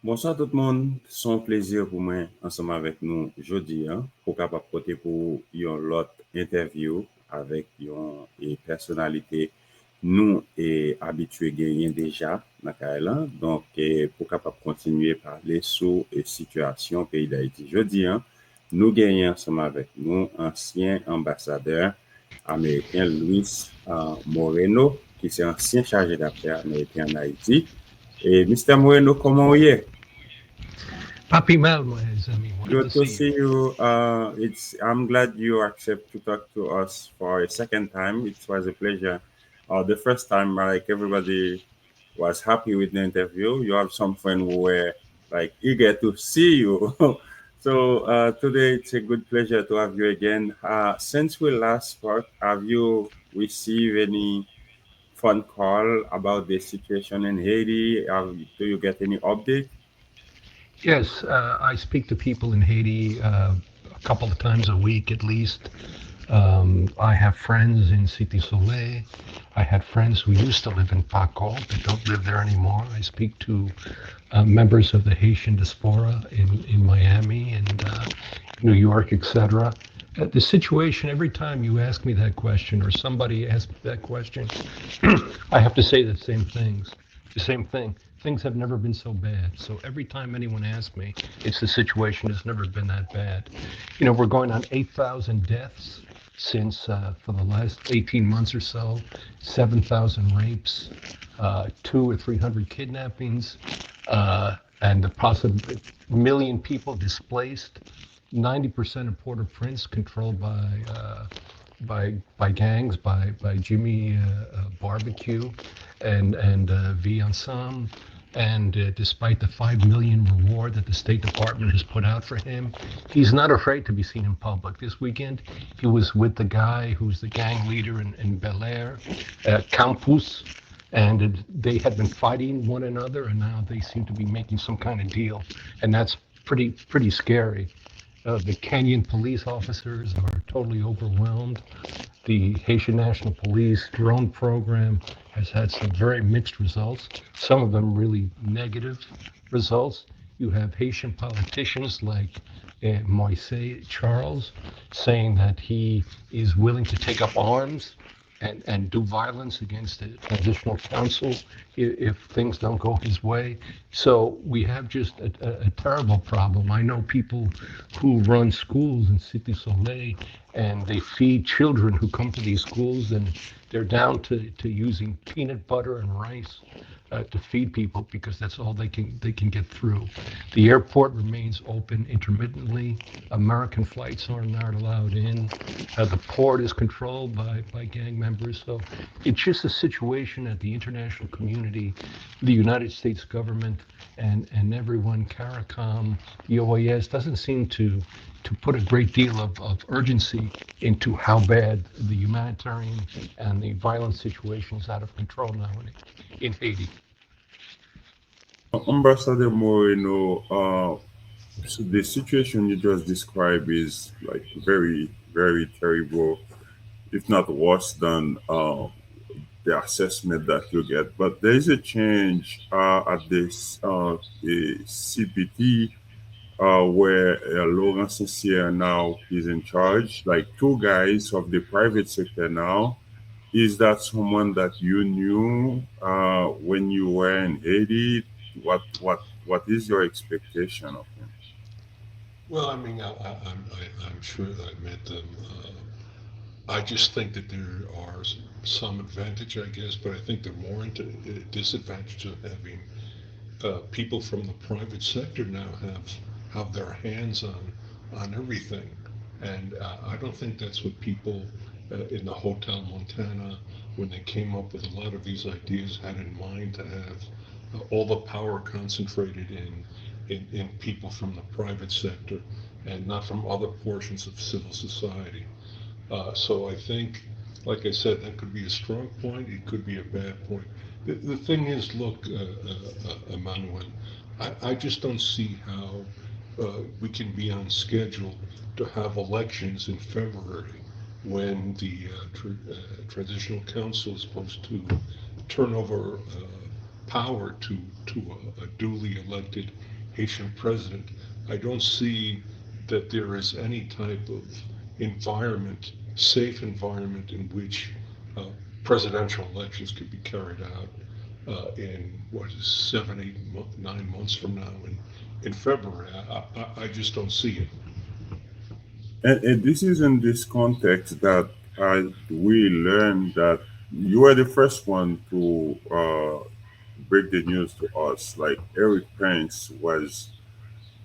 Bonsoir tout le monde, son plaisir pour moi ensemble avec nous aujourd'hui pour capable porter pour une autre interview avec une personnalité nous et habitués gagner déjà dans Kaila donc pour capable continuer parler sur la situation pays d'Haïti. Jeudi nous gagnons ensemble avec nous ancien ambassadeur américain Luis Moreno qui est ancien chargé d'affaires américain en Haïti. Et Mr. Moreno, comment vous êtes? Papi Mal, mes amis, good to Good to see you. see you. I'm glad you accept to talk to us for a second time. It was a pleasure. The first time, like everybody was happy with the interview. You have some friends who were like eager to see you. So today it's a good pleasure to have you again. Since we last spoke, have you received any phone call about the situation in Haiti? Do you get any update? Yes, I speak to people in Haiti a couple of times a week at least. I have friends in Cité Soleil. I had friends who used to live in Paco that don't live there anymore. I speak to members of the Haitian diaspora in Miami and New York, etc. The situation, every time you ask me that question or somebody asks me that question, I have to say the same thing. Things have never been so bad. So every time anyone asks me, it's the situation has never been that bad. You know, we're going on 8,000 deaths since for the last 18 months or so, 7,000 rapes, two or 300 kidnappings, and the possible million people displaced. 90% of Port-au-Prince controlled by gangs, by Jimmy Barbecue and V Ensemble. And despite the 5 million reward that the State Department has put out for him, he's not afraid to be seen in public. This weekend, he was with the guy who's the gang leader in Bel Air, Campus, and they had been fighting one another, and now they seem to be making some kind of deal, and that's pretty scary. The Kenyan police officers are totally overwhelmed. The Haitian National Police drone program has had some very mixed results, some of them really negative results. You have Haitian politicians like Moise Charles saying that he is willing to take up arms and do violence against the transitional council if things don't go his way. So we have just a terrible problem. I know people who run schools in Cité Soleil and they feed children who come to these schools, and they're down to using peanut butter and rice to feed people because that's all they can get through. The airport remains open intermittently. American flights are not allowed in. The port is controlled by gang members. So it's just a situation that the international community, the United States government, and everyone, CARICOM, the OAS, doesn't seem to put a great deal of urgency into how bad the humanitarian and the violent situation is out of control now in Haiti. Ambassador Moreno, so the situation you just described is like very, very terrible, if not worse than the assessment that you get. But there is a change at this the CPT where Laurent Sincere now is in charge, like two guys of the private sector now. Is that someone that you knew when you were in Haiti? What is your expectation of him? Well, I mean, I'm sure that I met them. I just think that there are some advantage, I guess, but I think they're more into disadvantage of having people from the private sector now have their hands on everything, and I don't think that's what people in the Hotel Montana, when they came up with a lot of these ideas, had in mind to have all the power concentrated in people from the private sector and not from other portions of civil society. So I think, like I said, that could be a strong point. It could be a bad point. The thing is, look, Emmanuel, I just don't see how we can be on schedule to have elections in February when the transitional council is supposed to turn over power to a duly elected Haitian president, I don't see that there is any type of environment, safe environment in which uh, presidential elections could be carried out in what is 9 months from now in February. I just don't see it. And this is in this context that we learned that you were the first one to break the news to us. Like Erik Prince was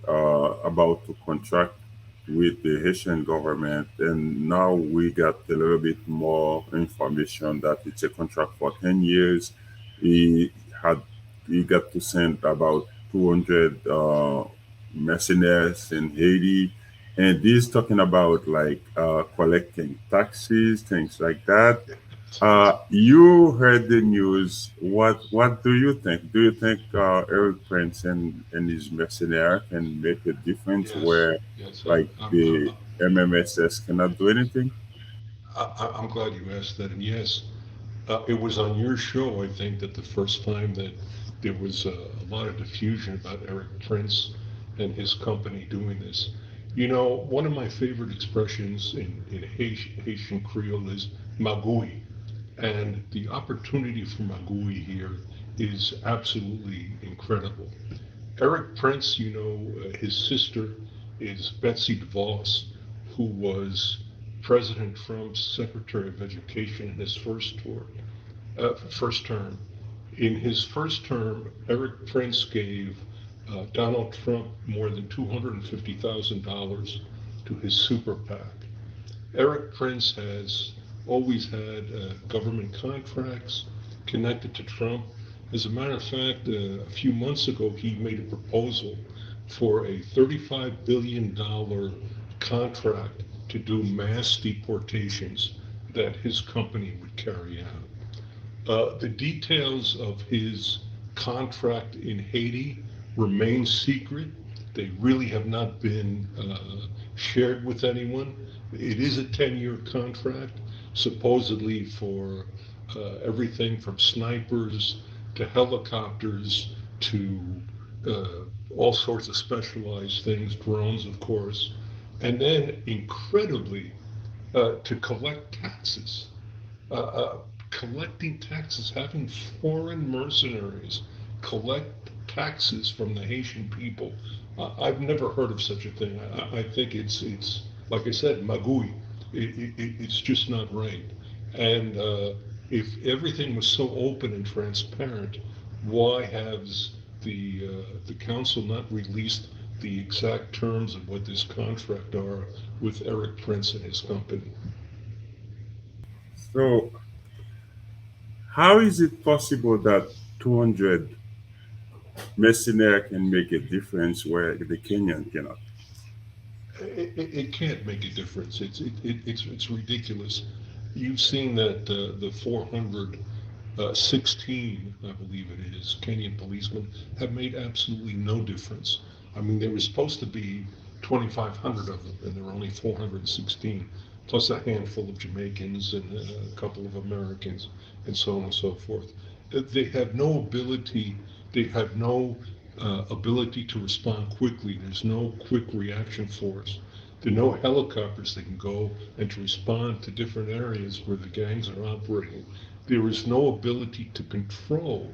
about to contract with the Haitian government, and now we got a little bit more information that it's a contract for 10 years. He had he got to send about 200 mercenaries in Haiti, and this talking about like collecting taxes, things like that. You heard the news. What do you think? Do you think Eric Prince and his mercenary can make a difference Yes, where, yes, like, the MMSS cannot do anything? I'm glad you asked that. And yes, it was on your show, I think, that the first time that there was a lot of diffusion about Erik Prince and his company doing this. You know, one of my favorite expressions in Haitian Creole is magouille. And the opportunity for magouille here is absolutely incredible. Erik Prince, his sister is Betsy DeVos, who was President Trump's Secretary of Education in his first term. In his first term, Erik Prince gave Donald Trump more than $250,000 to his super PAC. Erik Prince has always had government contracts connected to Trump. As a matter of fact, a few months ago, he made a proposal for a $35 billion contract to do mass deportations that his company would carry out. The details of his contract in Haiti remain secret. They really have not been shared with anyone. It is a 10-year contract, supposedly for everything from snipers to helicopters to uh, all sorts of specialized things, drones, of course, and then incredibly to collect taxes. uh, uh, Collecting taxes, having foreign mercenaries collect taxes from the Haitian people. I've never heard of such a thing. I think it's like I said, magouille. It's just not right. And if everything was so open and transparent, why has the council not released the exact terms of what this contract are with Erik Prince and his company? So, how is it possible that 200 mercenaries can make a difference where the Kenyan cannot? It can't make a difference. It's ridiculous. You've seen that the 416, I believe it is, Kenyan policemen have made absolutely no difference. I mean, there was supposed to be 2,500 of them, and there were only 416, plus a handful of Jamaicans and a couple of Americans, and so on and so forth. They have no ability. They have no ability to respond quickly. There's no quick reaction force. There are no helicopters that can go and to respond to different areas where the gangs are operating. There is no ability to control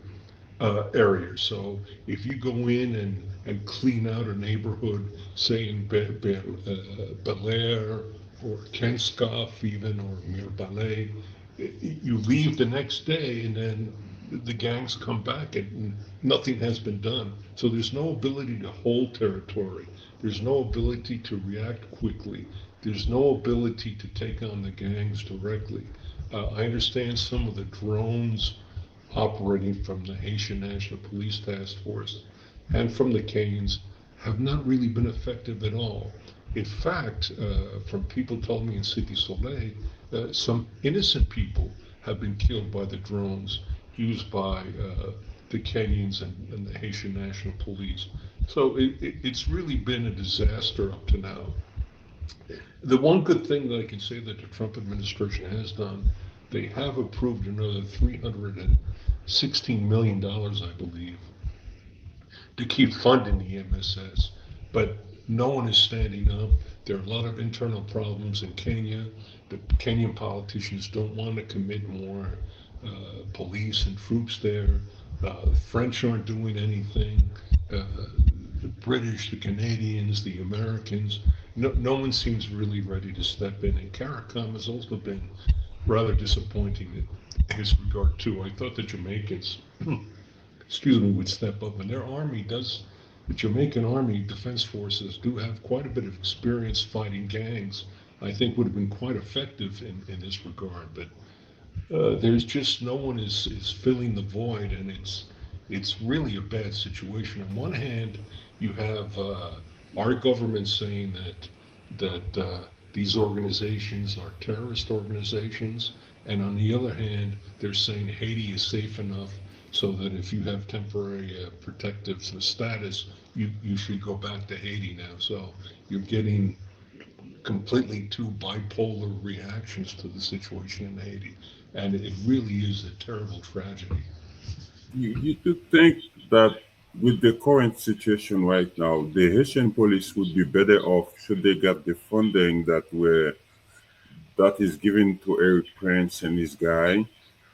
areas. So if you go in and clean out a neighborhood, say in Bel Air or Kenskoff even, or Mirbalais, you leave the next day and then the gangs come back and nothing has been done. So there's no ability to hold territory. There's no ability to react quickly. There's no ability to take on the gangs directly. I understand some of the drones operating from the Haitian National Police Task Force and from the Kenyans have not really been effective at all. In fact, from people told me in City Soleil, some innocent people have been killed by the drones used by the Kenyans and the Haitian National Police. So it's really been a disaster up to now. The one good thing that I can say that the Trump administration has done, they have approved another $316 million, I believe, to keep funding the MSS, but no one is standing up. There are a lot of internal problems in Kenya. The Kenyan politicians don't want to commit more police and troops there. The French aren't doing anything. Uh, the British, the Canadians, the Americans, no one seems really ready to step in. And CARICOM has also been rather disappointing in his regard too. I thought the Jamaicans, excuse me, would step up, and their army does. The Jamaican Army Defense Forces do have quite a bit of experience fighting gangs. I think would have been quite effective in this regard, but there's just no one is filling the void, and it's really a bad situation. On one hand, you have our government saying that these organizations are terrorist organizations, and on the other hand, they're saying Haiti is safe enough so that if you have temporary protective status, you should go back to Haiti now. So you're getting completely two bipolar reactions to the situation in Haiti, and it really is a terrible tragedy. You do think that with the current situation right now, the Haitian police would be better off should they get the funding that is given to Erik Prince and his guy.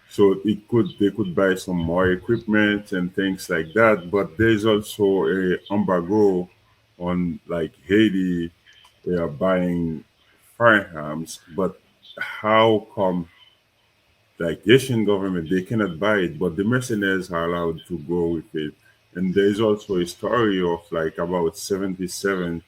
So they could buy some more equipment and things like that. But there's also a embargo on like Haiti. They are buying firearms, but how come like Haitian government they cannot buy it, but the mercenaries are allowed to go with it. And there's also a story of like about 77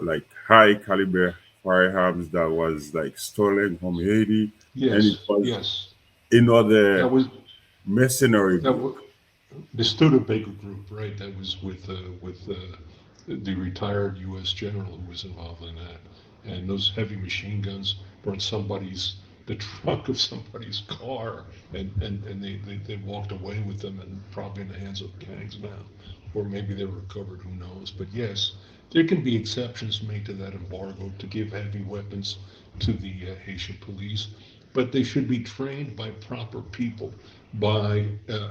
like high caliber firearms that was like stolen from Haiti, and it Yes, was yes, another that was mercenary that group. was the Studebaker group, right? That was with the retired U.S. general who was involved in that, and those heavy machine guns were in the trunk of somebody's car, and they walked away with them, and probably in the hands of gangs now, or maybe they were recovered, who knows? But yes, there can be exceptions made to that embargo to give heavy weapons to the Haitian police, but they should be trained by proper people, by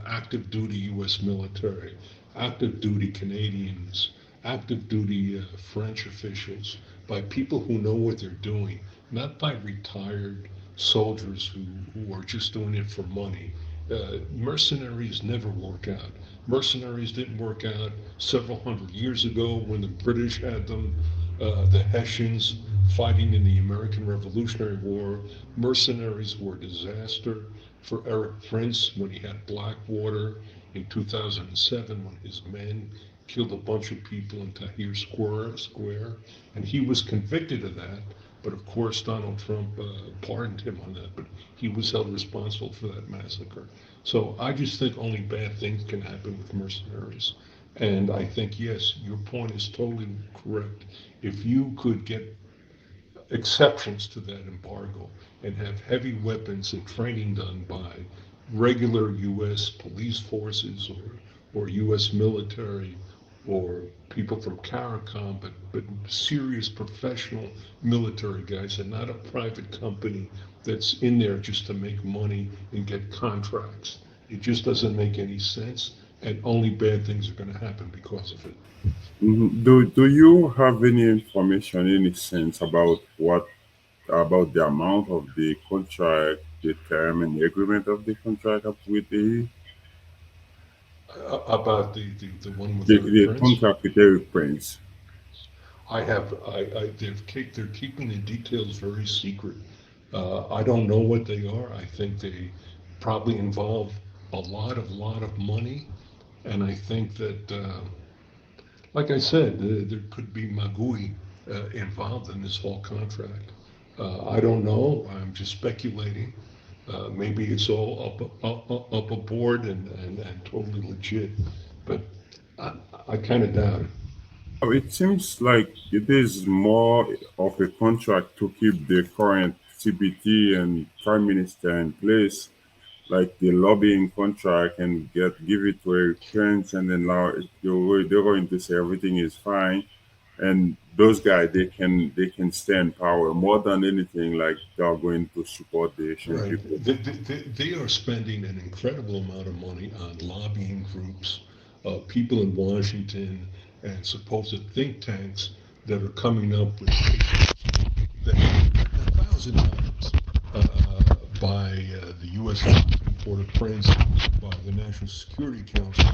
active duty U.S. military, active duty Canadians, active duty French officials, by people who know what they're doing, not by retired soldiers who are just doing it for money. Mercenaries never work out. Mercenaries didn't work out several hundred years ago when the British had them, the Hessians fighting in the American Revolutionary War. Mercenaries were a disaster for Erik Prince when he had Blackwater in 2007 when his men killed a bunch of people in Tahrir Square, and he was convicted of that. But of course, Donald Trump pardoned him on that, but he was held responsible for that massacre. So I just think only bad things can happen with mercenaries. And I think, yes, your point is totally correct. If you could get exceptions to that embargo and have heavy weapons and training done by regular U.S. police forces or U.S. military or people from CARICOM, but serious professional military guys and not a private company that's in there just to make money and get contracts. It just doesn't make any sense, and only bad things are going to happen because of it. Mhm. Do you have any information, any sense about the amount of the contract, the term and the agreement of the contract with About the one with Eric the Prince. contract with Erik Prince? They're keeping the details very secret. I don't know what they are. I think they probably involve a lot of money, and I think that, like I said, there could be magui involved in this whole contract. I don't know. I'm just speculating. Maybe it's all up aboard and totally legit, but I, I kind of doubt it. It seems like it is more of a contract to keep the current CPT and Prime Minister in place, like the lobbying contract, and give it to Eric Prince, and then now they're going to say everything is fine, and those guys they can stay in power more than anything. Like they are going to support the Asian Right. people. They are spending an incredible amount of money on lobbying groups, people in Washington and supposed think tanks that are coming up with papers that a thousand times by the U.S. Supreme Court of Prince, by the National Security Council,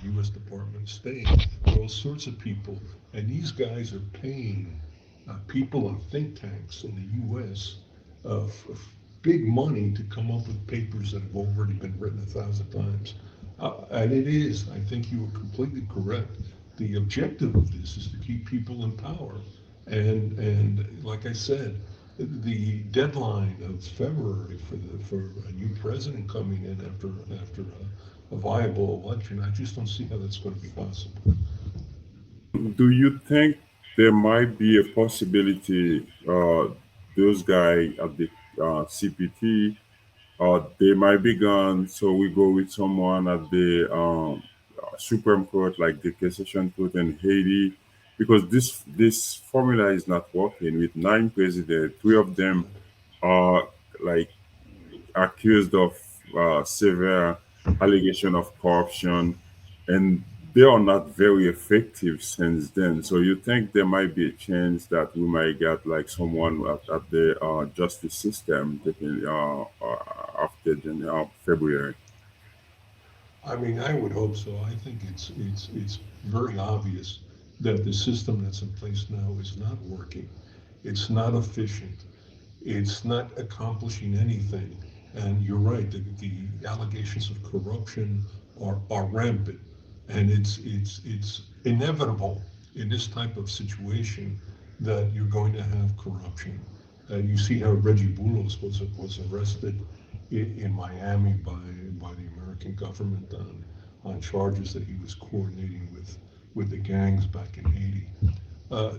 the U.S. Department of State, all sorts of people. And these guys are paying people in think tanks in the U.S. Big money to come up with papers that have already been written a thousand times. And it is, I think you were completely correct. The objective of this is to keep people in power. And like I said, the deadline of February for a new president coming in after a viable election, I just don't see how that's going to be possible. Do you think there might be a possibility those guys at the CPT, they might be gone, so we go with someone at the Supreme Court, like the Cassation Court in Haiti, because this formula is not working. With nine presidents, three of them are like accused of severe allegation of corruption, and they are not very effective since then. So you think there might be a chance that we might get like someone at the justice system taking after February? I mean, I would hope so. I think it's very obvious that the system that's in place now is not working. It's not efficient. It's not accomplishing anything. And you're right, the allegations of corruption are rampant. And it's inevitable in this type of situation that you're going to have corruption. You see how Reggie Bulos was arrested in Miami by the American government on charges that he was coordinating with the gangs back in Haiti.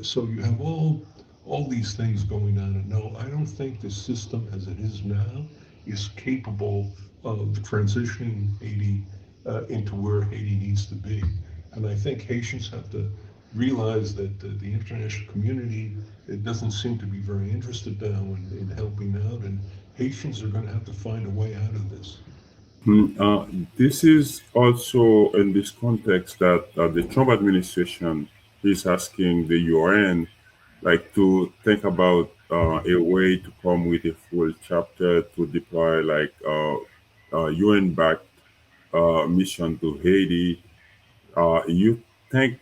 So you have all these things going on, and no, I don't think the system as it is now is capable of transitioning Haiti into where Haiti needs to be. And I think Haitians have to realize that the international community, it doesn't seem to be very interested now in helping out, and Haitians are going to have to find a way out of this. This is also in this context that the Trump administration is asking the UN like to think about a way to come with a full chapter to deploy like UN-backed mission to Haiti. You think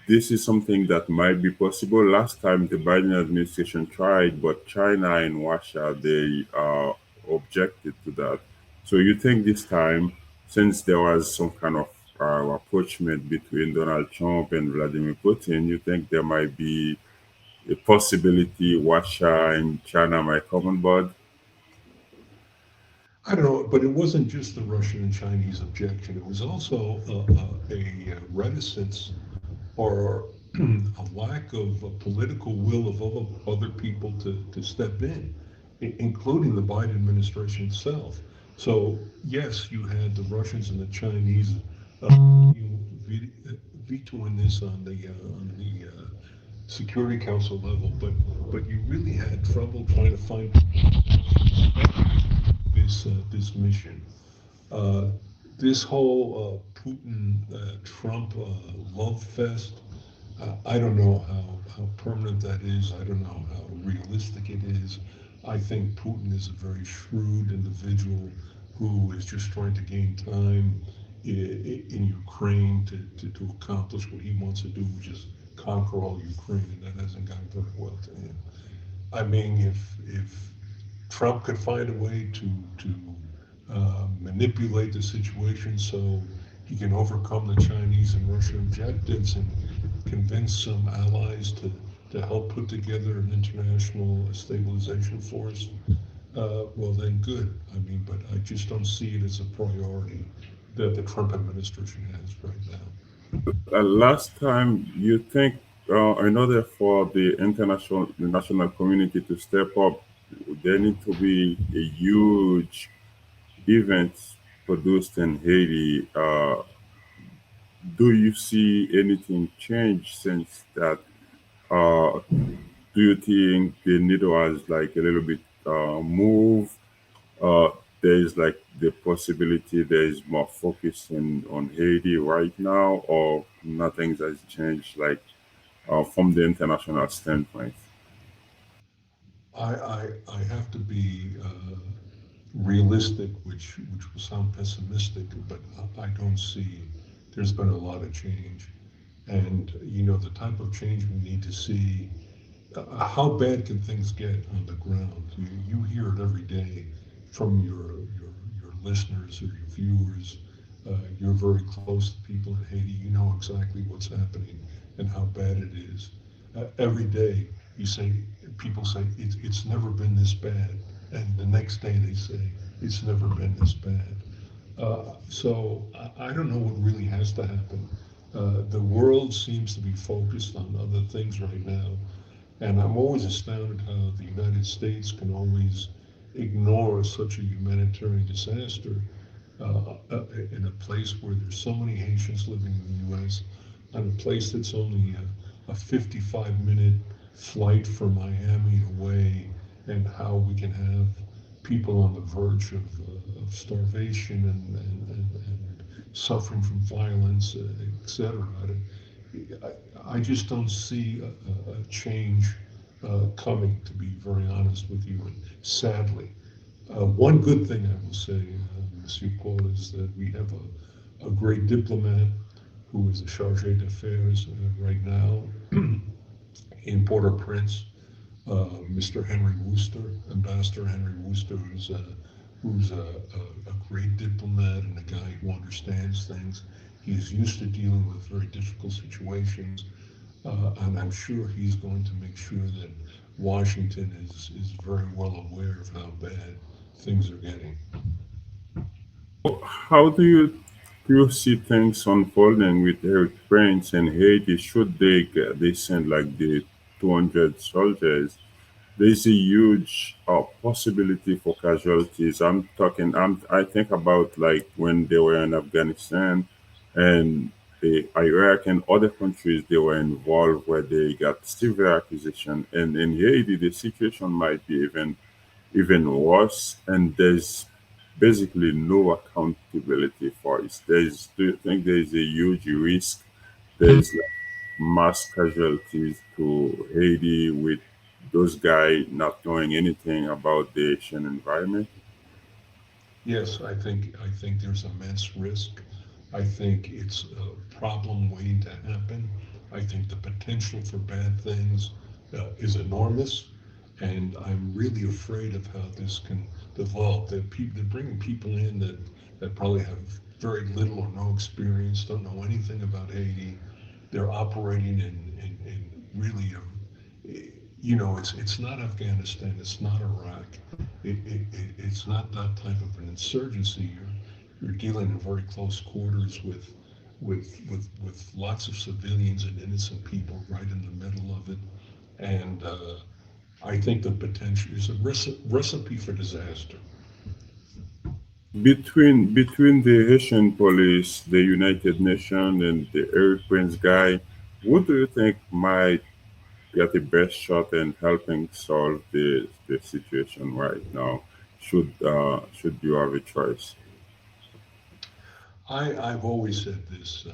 this is something that might be possible? Last time the Biden administration tried, but China and Russia they objected to that. So you think this time, since there was some kind of rapprochement between Donald Trump and Vladimir Putin, you think there might be a possibility Russia and China might come on board? I don't know, but it wasn't just the Russian and Chinese objection. It was also a reticence or a lack of a political will of other people to step in, including the Biden administration itself. So yes, you had the Russians and the Chinese vetoing this on the Security Council level, but you really had trouble trying to find this mission. Uh, this whole Putin Trump love fest. I don't know how permanent that is. I don't know how realistic it is. I think Putin is a very shrewd individual who is just trying to gain time in Ukraine to accomplish what he wants to do, which is conquer all Ukraine, and that hasn't gone very well to him. I mean, if Trump could find a way to manipulate the situation so he can overcome the Chinese and Russian objectives and convince some allies to help put together an international stabilization force, well, then good. I mean, but I just don't see it as a priority that the Trump administration has right now. Last time, you think in order for the national community to step up, there need to be a huge event produced in Haiti. Do you see anything change since that? Do you think the needle has like a little bit move? Uh, there is like the possibility there is more focus on Haiti right now, or nothing has changed, like from the international standpoint. I have to be realistic, which will sound pessimistic, but I don't see there's been a lot of change. And the type of change we need to see. How bad can things get on the ground? You hear it every day from your listeners or your viewers. You're very close to people in Haiti. You know exactly what's happening and how bad it is. Every day you say people say it's never been this bad, and the next day they say it's never been this bad. So I don't know what really has to happen. The world seems to be focused on other things right now, and I'm always astounded how the United States can always ignore such a humanitarian disaster in a place where there's so many Haitians living in the U.S., on a place that's only a 55-minute flight from Miami away, and how we can have people on the verge of starvation and suffering from violence, etc. I just don't see a change coming, to be very honest with you, and sadly. One good thing I will say, Monsieur Paul, is that we have a great diplomat who is a Chargé d'Affaires right now in Port-au-Prince, Mr. Henry Wooster, Ambassador Henry Wooster, who's a great diplomat and a guy who understands things. He's used to dealing with very difficult situations, and I'm sure he's going to make sure that Washington is very well aware of how bad things are getting. How do you see things unfolding with Erik Prince and Haiti? Should they send like the 200 soldiers? There's a huge possibility for casualties. I think about like when they were in Afghanistan and the Iraq and other countries they were involved where they got severe accusation. And in Haiti, the situation might be even worse, and there's basically no accountability for it. Do you think there is a huge risk? There's like mass casualties to Haiti with those guys not knowing anything about the Asian environment. Yes, I think there's immense risk. I think it's a problem waiting to happen. I think the potential for bad things is enormous, and I'm really afraid of how this can develop. They're bringing people in that probably have very little or no experience, don't know anything about Haiti. They're operating in really it's not Afghanistan, it's not Iraq, it's not that type of an insurgency. You're dealing in very close quarters with lots of civilians and innocent people right in the middle of it, and I think the potential is a recipe for disaster. Between the Haitian police, the United Nations, and the Eric Prince guy, what do you think might get the best shot in helping solve the situation right now? Should you have a choice? I've always said this,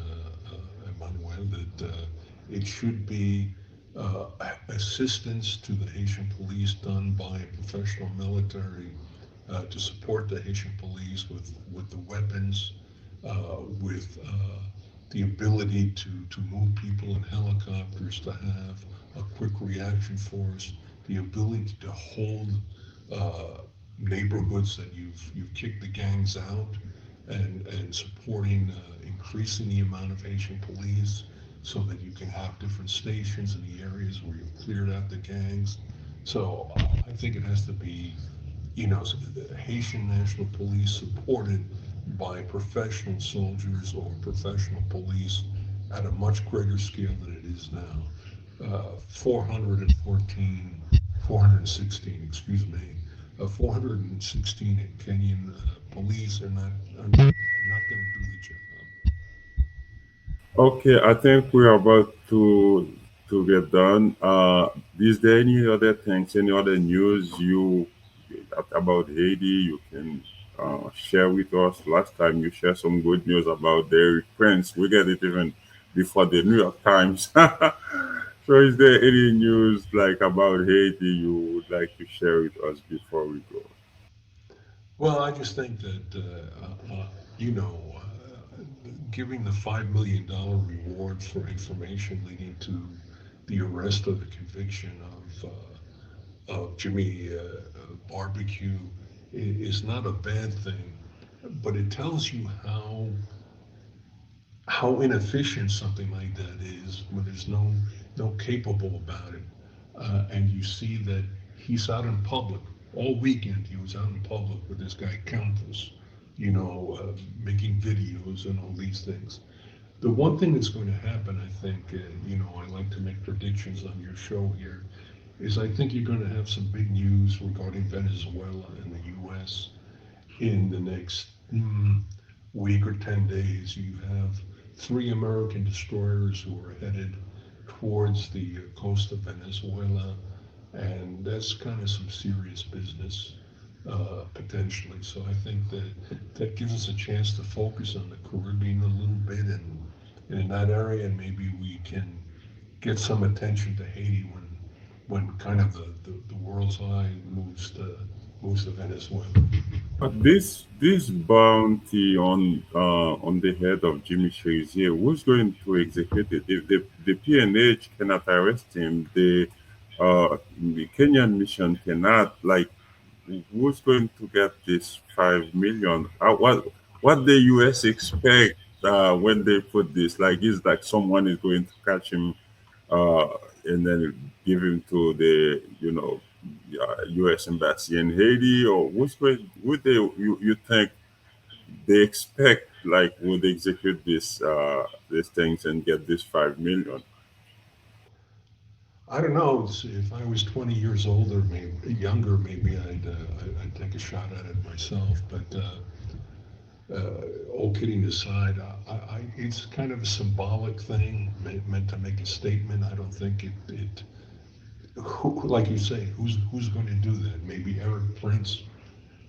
Emmanuel, that it should be uh, assistance to the Haitian police done by a professional military to support the Haitian police with the weapons, with the ability to move people in helicopters, to have a quick reaction force, the ability to hold uh, neighborhoods that you've kicked the gangs out, and supporting increasing the amount of Haitian police so that you can have different stations in the areas where you've cleared out the gangs. So I think it has to be, the Haitian National Police supported by professional soldiers or professional police at a much greater scale than it is now. 414, 416, excuse me, 416 Kenyan police are not going to do the job. Okay, I think we are about to get done. Is there any other things, any other news you about Haiti you can share with us? Last time you shared some good news about the Erik Prince. We get it even before the New York Times. So, is there any news like about Haiti you would like to share with us before we go? Well, I just think that, you know, giving the $5 million reward for information leading to the arrest or the conviction of Jimmy Barbecue is not a bad thing, but it tells you how inefficient something like that is when there's no capable about it. And you see that he's out in public all weekend. He was out in public with this guy Countess, making videos and all these things. The one thing that's going to happen, I think, I like to make predictions on your show here, is I think you're going to have some big news regarding Venezuela and the U.S. in the next week or 10 days. You have three American destroyers who are headed towards the coast of Venezuela, and that's kind of some serious business potentially. So I think that gives us a chance to focus on the Caribbean a little bit and in that area, and maybe we can get some attention to Haiti when kind of the world's eye moves to Venezuela. But this bounty on the head of Jimmy Cherizier, who's going to execute it? If the PNH cannot arrest him, the Kenyan mission cannot. Like, who's going to get this 5 million? What the US expect when they put this? Like, is like someone is going to catch him uh, and then give him to the U.S. embassy in Haiti, or what's going? Would they you think they expect like would execute these things and get this 5 million? I don't know. If I was 20 years older, maybe younger, maybe I'd take a shot at it myself. But all kidding aside, it's kind of a symbolic thing meant to make a statement. I don't think like you say, who's going to do that? Maybe Erik Prince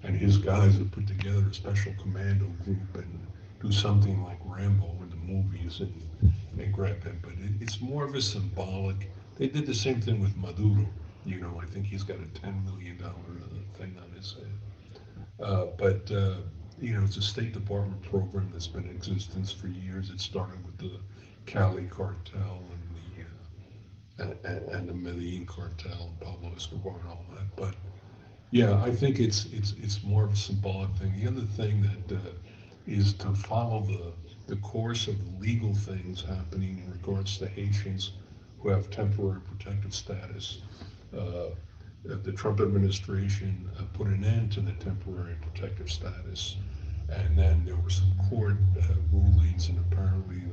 and his guys would put together a special commando group and do something like Rambo in the movies and grab him. But it's more of a symbolic. They did the same thing with Maduro. I think he's got a $10 million thing on his head. But it's a State Department program that's been in existence for years. It started with the Cali cartel and the Medellin cartel and Pablo Escobar and all that. But yeah, I think it's more of a symbolic thing. The other thing that is to follow the course of the legal things happening in regards to Haitians who have temporary protective status. Uh, the Trump administration put an end to the temporary protective status, and then there were some court rulings, and apparently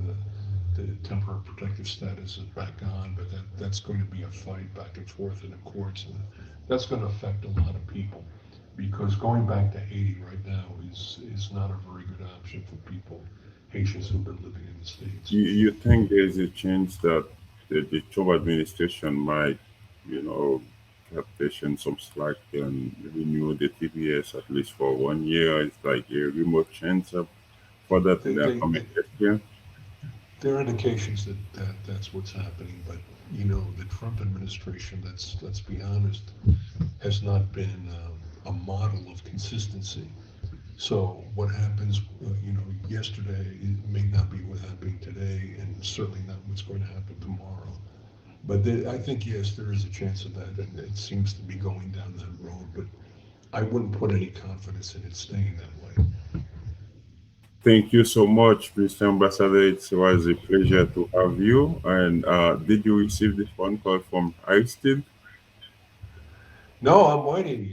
the temporary protective status is back on, but that's going to be a fight back and forth in the courts, and that's going to affect a lot of people because going back to Haiti right now is not a very good option for people, Haitians who've been living in the States. You think there's a chance that the Trump administration might, you know, have taken some slack and renew the TPS at least for 1 year? It's like a remote chance for that They, in the they, upcoming they, year. there are indications that's what's happening, but the Trump administration, let's be honest, has not been a model of consistency. So what happens, yesterday may not be what's happening today, and certainly not what's going to happen tomorrow. But I think yes, there is a chance of that, and it seems to be going down that road. But I wouldn't put any confidence in it staying that way. Thank you so much, Mr. Ambassador. It was a pleasure to have you. And did you receive the phone call from Aristide? No, I'm waiting.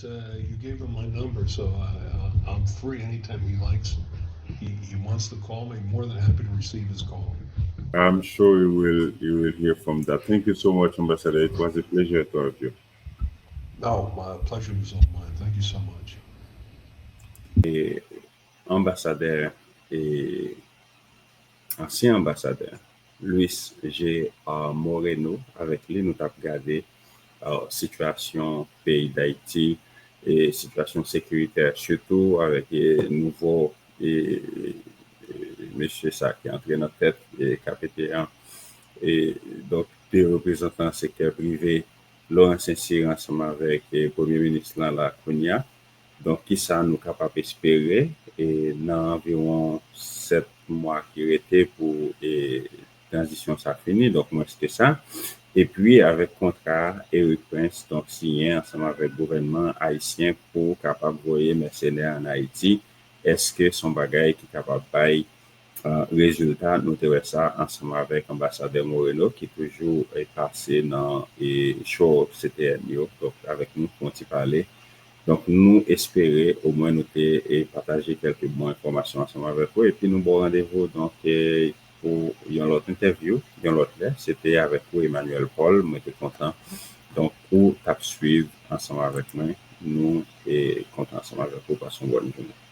You gave him my number, so I'm free anytime he likes. He wants to call me. More than happy to receive his call. I'm sure you will hear from that. Thank you so much, Ambassador. It was a pleasure to have you. No, my pleasure was all mine. Thank you so much. Et ambassadeur et ancien ambassadeur Luis G Moreno avec lui nous avons regardé situation pays d'Haïti et situation sécuritaire, surtout avec les nouveaux monsieur ça qui est entré dans la tête et KPT1. Et donc, des représentants du secteur privé, Laurent Saint-Cyr ensemble avec le Premier ministre la Kounia. Donc, qui ça nous capable d'espérer et dans environ 7 mois qui étaient pour transition ça fini, donc moi c'était ça. Et puis avec contrat Erik Prince, donc signé ensemble avec le gouvernement haïtien pour capable voyer mercenaires en Haïti. Est-ce que son bagage qui est capable de résultat, nous avons ça ensemble avec l'ambassadeur Moreno qui toujours est passé dans les show CTN, donc avec nous pour y parler. Donc, nous espérons au moins nous partager quelques bonnes informations ensemble avec vous. Et puis, nous avons rendez-vous donc, pour une autre interview, une autre là. C'était avec vous, Emmanuel Paul. Moi, j'étais content. Donc, pour suivre ensemble avec moi, nous sommes contents ensemble avec vous. Passons une bonne journée.